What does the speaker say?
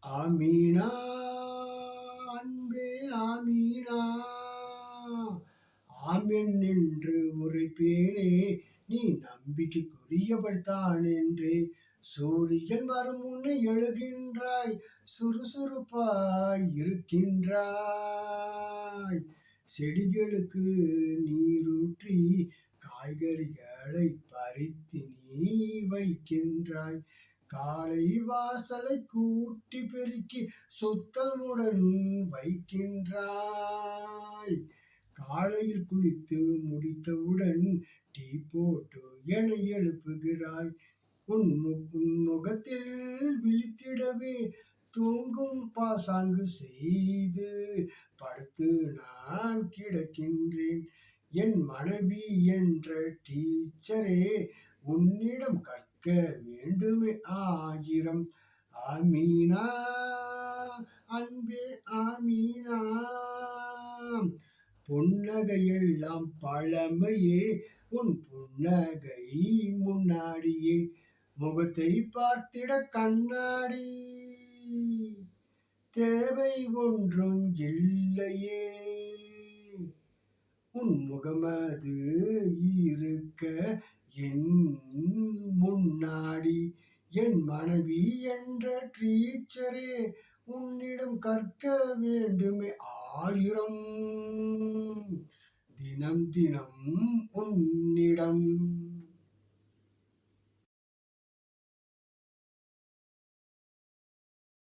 ஆமீனா அன்பே ஆமீனா, ஆமென் என்று உரைப்பேனே, நீ நம்பிக்கைக்குரியவள் தான் என்றே. சூரியன் வரும் முன்னே எழுகின்றாய், சுறுசுறுப்பாய் இருக்கின்றாய். செடிகளுக்கு நீரூற்றி காய்கறிகளை பறித்து நீ வைக்கின்றாய். காலை வாசலை கூட்டி பெருக்கி சுத்தமுடன் வைக்கின்றாய். காலையில் குளித்து முடித்தவுடன் டீ போட்டு என்னை எழுப்புகிறாய். உன் முகத்தில் விழித்திடவே தூங்கும் பாசாங்கு செய்து படுத்து நான் கிடக்கின்றேன். என் மனைவி என்ற டீச்சரே, உன்னிடம் கற்க வேண்டுமே ஆயிரம். ஆமீனா அன்பே ஆமீனா, புன்னகையெல்லாம் பழமையே, உன் புன்னகை முன்னாடியே. முகத்தை பார்த்திட கண்ணாடி தேவை ஒன்றும் இல்லையே. உன் முகமது இருக்க என் முன்னாடி. என் மனைவி என்ற டீச்சரே, உன்னிடம் கற்க வேண்டுமே ஆயிரம். தினம் தினம் உன்னிடம்